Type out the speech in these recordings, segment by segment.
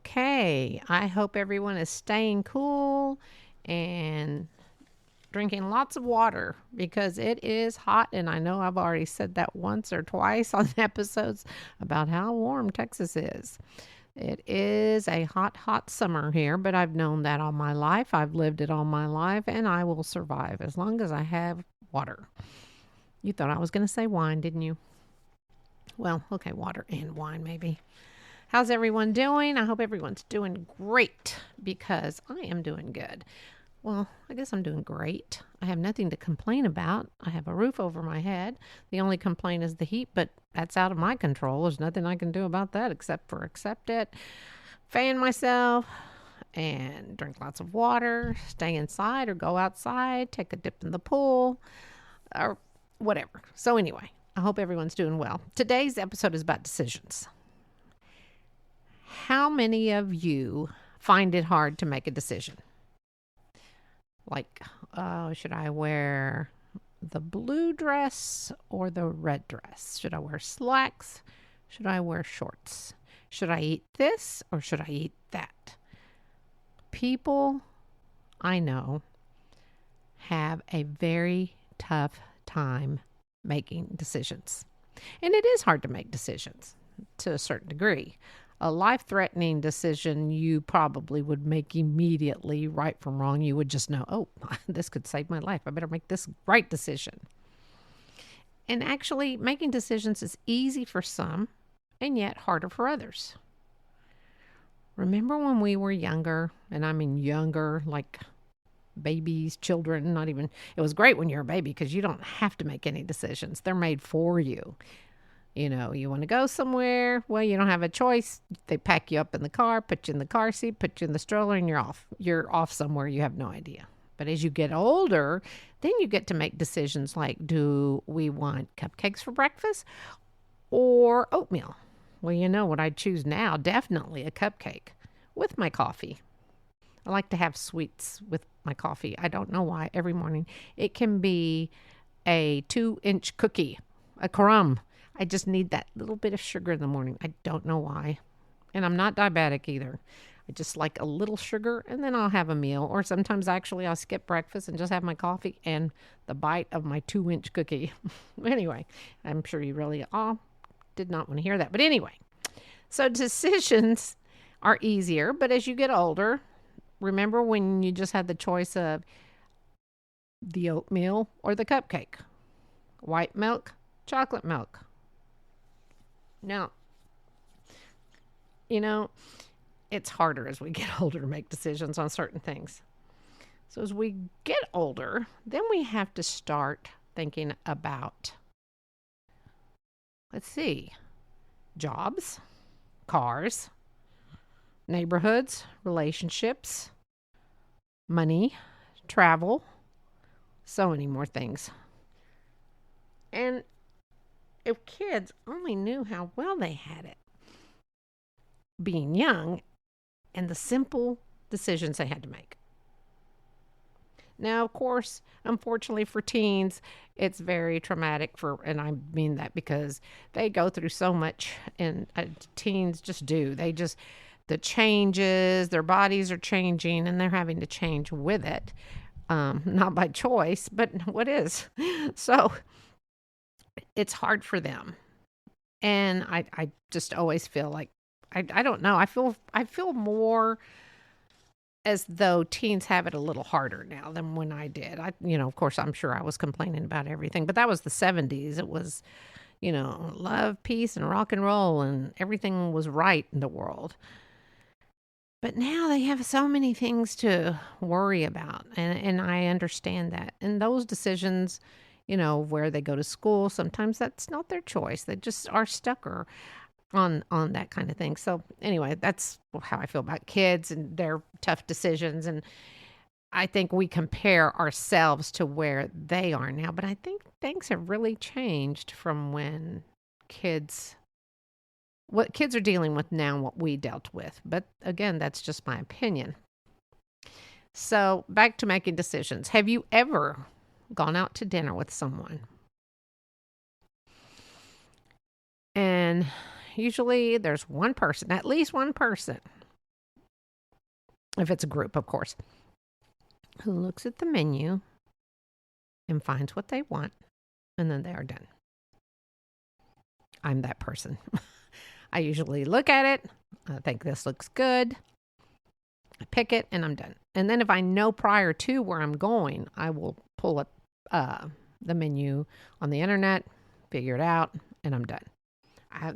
Okay, I hope everyone is staying cool and drinking lots of water because it is hot. And I know I've already said that once or twice on episodes about how warm Texas is. It is a hot, hot summer here, but I've known that all my life. I've lived it all my life, and I will survive as long as I have water. You thought I was going to say wine, didn't you? Well, okay, water and wine, maybe. How's everyone doing? I hope everyone's doing great because I am doing good. Well, I guess I'm doing great. I have nothing to complain about. I have a roof over my head. The only complaint is the heat, but that's out of my control. There's nothing I can do about that except for accept it, fan myself, and drink lots of water, stay inside or go outside, take a dip in the pool, or whatever. So, anyway, I hope everyone's doing well. Today's episode is about decisions. How many of you find it hard to make a decision? Like, should I wear the blue dress or the red dress? Should I wear slacks? Should I wear shorts? Should I eat this or should I eat that? People I know have a very tough time making decisions. And it is hard to make decisions to a certain degree. A life-threatening decision you probably would make immediately, right from wrong. You would just know, oh, this could save my life. I better make this right decision. And actually, making decisions is easy for some and yet harder for others. Remember when we were younger, and I mean younger, like babies, children, not even, it was great when you're a baby because you don't have to make any decisions. They're made for you. You know, you want to go somewhere, well, you don't have a choice. They pack you up in the car, put you in the car seat, put you in the stroller, and you're off. You're off somewhere you have no idea. But as you get older, then you get to make decisions like, do we want cupcakes for breakfast or oatmeal? Well, you know what I'd choose now, definitely a cupcake with my coffee. I like to have sweets with my coffee. I don't know why. Every morning it can be a 2-inch cookie, a crumb. I just need that little bit of sugar in the morning. I don't know why. And I'm not diabetic either. I just like a little sugar and then I'll have a meal. Or sometimes actually I'll skip breakfast and just have my coffee and the bite of my 2-inch cookie. Anyway, I'm sure you really all did not want to hear that. But anyway, so decisions are easier. But as you get older, remember when you just had the choice of the oatmeal or the cupcake? White milk, chocolate milk. Now, you know, it's harder as we get older to make decisions on certain things. So as we get older, then we have to start thinking about, let's see, jobs, cars, neighborhoods, relationships, money, travel, so many more things. And if kids only knew how well they had it being young and the simple decisions they had to make. Now, of course, unfortunately for teens, it's very traumatic and I mean that because they go through so much and teens just do. The changes, their bodies are changing and they're having to change with it. Not by choice, but what is. So it's hard for them. And I just always feel like, I don't know, I feel more as though teens have it a little harder now than when I did. Of course, I'm sure I was complaining about everything, but that was the 70s. It was, love, peace, and rock and roll, and everything was right in the world. But now they have so many things to worry about, and I understand that. And those decisions, where they go to school, sometimes that's not their choice. They just are stuck on that kind of thing. So anyway, that's how I feel about kids and their tough decisions. And I think we compare ourselves to where they are now. But I think things have really changed from when what kids are dealing with now and what we dealt with. But again, that's just my opinion. So back to making decisions. Have you ever gone out to dinner with someone? And usually there's one person, at least one person, if it's a group, of course, who looks at the menu and finds what they want, and then they are done. I'm that person. I usually look at it. I think this looks good. I pick it and I'm done. And then if I know prior to where I'm going, I will pull up the menu on the internet, figure it out, and I'm done.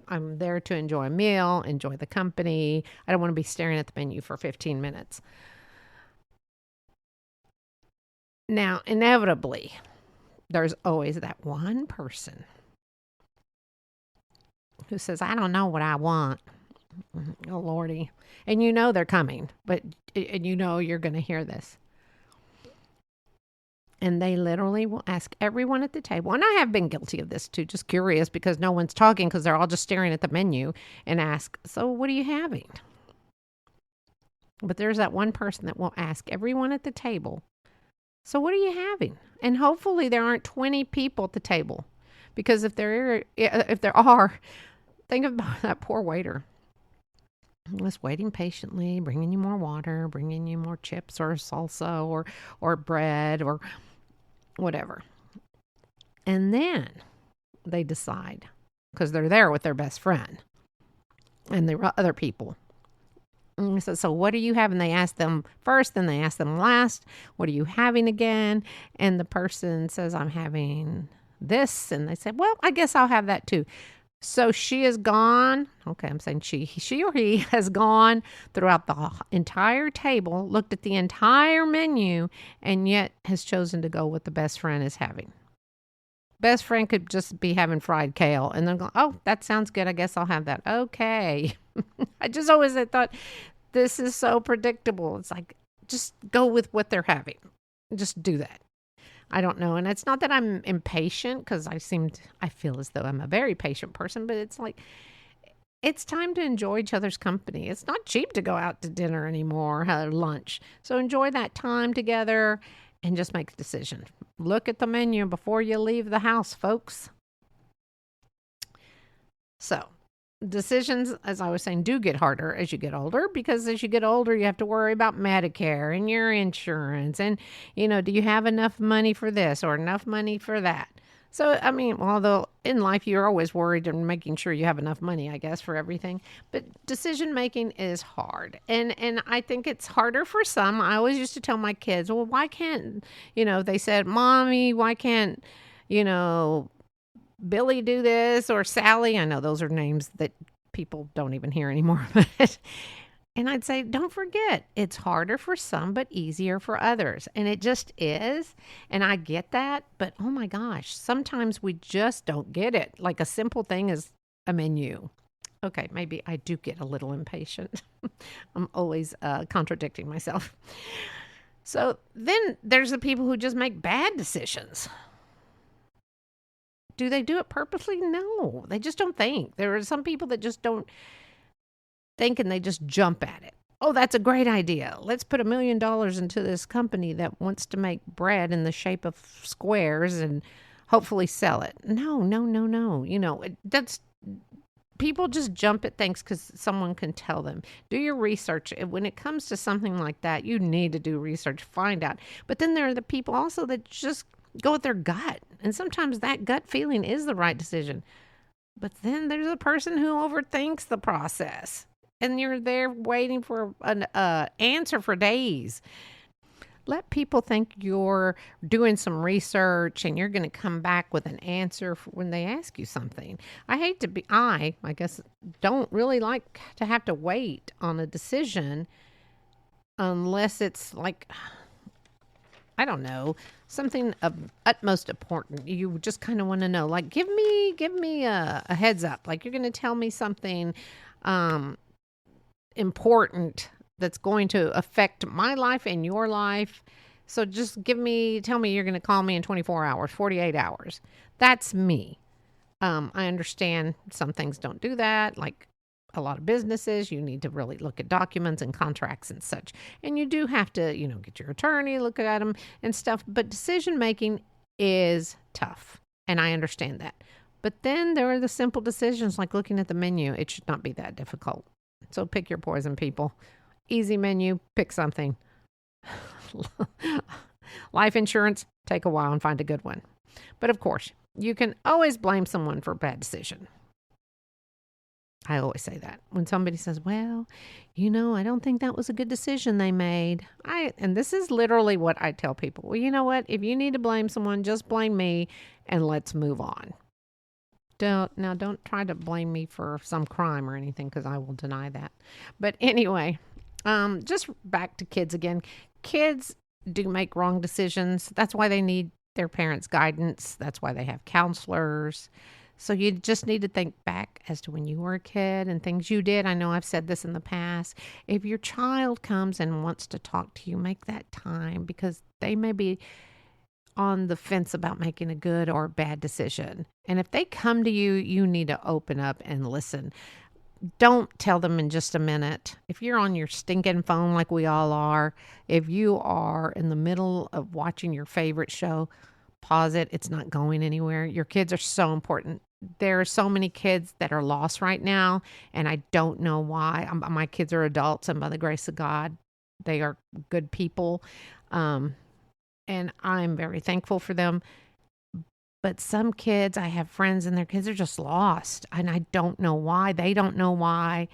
I'm there to enjoy a meal, enjoy the company. I don't want to be staring at the menu for 15 minutes. Now, inevitably, there's always that one person who says, I don't know what I want. Oh, Lordy. And you know they're coming, and you know you're going to hear this. And they literally will ask everyone at the table. And I have been guilty of this too, just curious because no one's talking because they're all just staring at the menu and ask, so what are you having? But there's that one person that will ask everyone at the table, so what are you having? And hopefully there aren't 20 people at the table, because if there are, think about that poor waiter. Was waiting patiently, bringing you more water, bringing you more chips or salsa or bread or whatever. And then they decide, because they're there with their best friend and the other people. And so what are you having? They ask them first, then they ask them last, what are you having again? And the person says, I'm having this. And they say, well, I guess I'll have that too. So she is gone. Okay, I'm saying she or he has gone throughout the entire table, looked at the entire menu, and yet has chosen to go with the best friend is having. Best friend could just be having fried kale and then go, oh, that sounds good. I guess I'll have that. Okay. I just always thought, this is so predictable. It's like, just go with what they're having. Just do that. I don't know. And it's not that I'm impatient, because I feel as though I'm a very patient person, but it's like, it's time to enjoy each other's company. It's not cheap to go out to dinner anymore, or lunch. So enjoy that time together and just make a decision. Look at the menu before you leave the house, folks. So decisions, as I was saying, do get harder as you get older, because as you get older, you have to worry about Medicare and your insurance. And, do you have enough money for this or enough money for that? So, I mean, although in life you're always worried and making sure you have enough money, I guess, for everything. But decision making is hard. And I think it's harder for some. I always used to tell my kids, well, why can't, they said, Mommy, why can't, Billy do this, or Sally? I know those are names that people don't even hear anymore. And I'd say, don't forget, it's harder for some, but easier for others. And it just is. And I get that. But oh my gosh, sometimes we just don't get it. Like a simple thing as a menu. Okay, maybe I do get a little impatient. I'm always contradicting myself. So then there's the people who just make bad decisions. Do they do it purposely? No, they just don't think. There are some people that just don't think and they just jump at it. Oh, that's a great idea. Let's put $1 million into this company that wants to make bread in the shape of squares and hopefully sell it. No. That's people just jump at things because someone can tell them. Do your research. When it comes to something like that, you need to do research, find out. But then there are the people also that just go with their gut. And sometimes that gut feeling is the right decision. But then there's a person who overthinks the process. And you're there waiting for an answer for days. Let people think you're doing some research and you're going to come back with an answer when they ask you something. I guess, don't really like to have to wait on a decision unless it's like, I don't know, something of utmost important. You just kind of want to know, like, give me a heads up. Like, you're going to tell me something important that's going to affect my life and your life. So just tell me you're going to call me in 24 hours, 48 hours. That's me. I understand some things don't do that. Like a lot of businesses, you need to really look at documents and contracts and such. And you do have to, get your attorney, look at them and stuff. But decision making is tough. And I understand that. But then there are the simple decisions like looking at the menu. It should not be that difficult. So pick your poison, people. Easy menu, pick something. Life insurance, take a while and find a good one. But of course, you can always blame someone for a bad decision. I always say that. When somebody says, well, I don't think that was a good decision they made. And this is literally what I tell people. Well, you know what? If you need to blame someone, just blame me and let's move on. Don't try to blame me for some crime or anything, because I will deny that. But anyway, just back to kids again. Kids do make wrong decisions. That's why they need their parents' guidance. That's why they have counselors. So you just need to think back as to when you were a kid and things you did. I know I've said this in the past. If your child comes and wants to talk to you, make that time, because they may be on the fence about making a good or bad decision. And if they come to you, you need to open up and listen. Don't tell them in just a minute. If you're on your stinking phone like we all are, if you are in the middle of watching your favorite show, pause it. It's not going anywhere. Your kids are so important. There are so many kids that are lost right now, and I don't know why. My kids are adults, and by the grace of God, they are good people. And I'm very thankful for them. But some kids, I have friends and their kids are just lost, and I don't know why. They don't know why.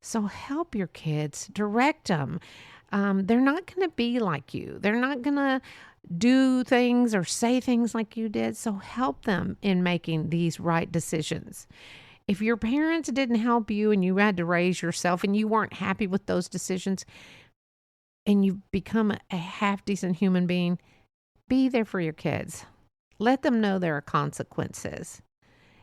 So help your kids, direct them. They're not going to be like you. They're not going to do things or say things like you did. So help them in making these right decisions. If your parents didn't help you and you had to raise yourself and you weren't happy with those decisions and you become a half decent human being, be there for your kids. Let them know there are consequences.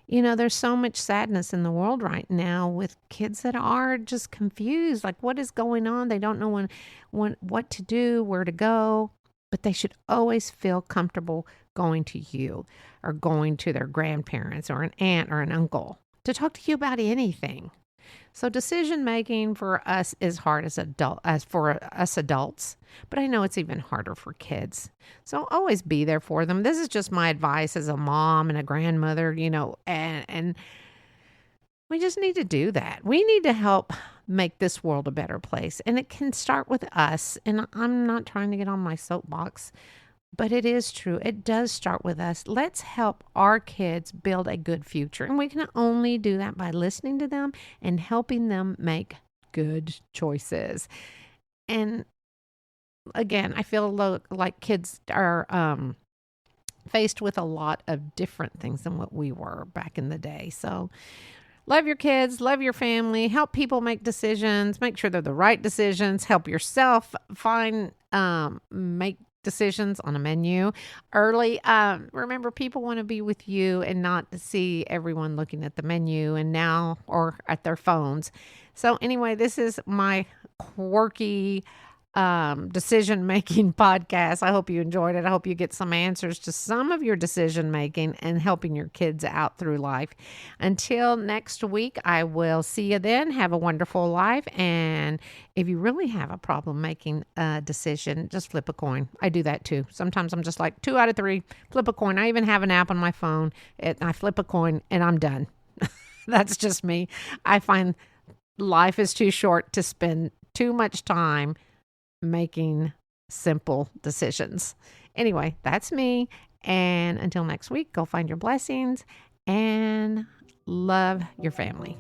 There's so much sadness in the world right now with kids that are just confused. Like, what is going on? They don't know what to do, where to go. But they should always feel comfortable going to you or going to their grandparents or an aunt or an uncle to talk to you about anything. So decision making for us is hard as for us adults, but I know it's even harder for kids. So always be there for them. This is just my advice as a mom and a grandmother, and we just need to do that. We need to help make this world a better place, and it can start with us. And I'm not trying to get on my soapbox, but it is true. It does start with us. Let's help our kids build a good future. And we can only do that by listening to them and helping them make good choices. And again, I feel like kids are faced with a lot of different things than what we were back in the day. So love your kids, love your family, help people make decisions, make sure they're the right decisions, help yourself make decisions on a menu early. Remember, people want to be with you and not see everyone looking at the menu or at their phones. So anyway, this is my quirky decision-making podcast. I hope you enjoyed it. I hope you get some answers to some of your decision-making and helping your kids out through life. Until next week, I will see you then. Have a wonderful life. And if you really have a problem making a decision, just flip a coin. I do that too. Sometimes I'm just like 2 out of 3, flip a coin. I even have an app on my phone. I flip a coin and I'm done. That's just me. I find life is too short to spend too much time making simple decisions. Anyway, that's me. And until next week, go find your blessings and love your family.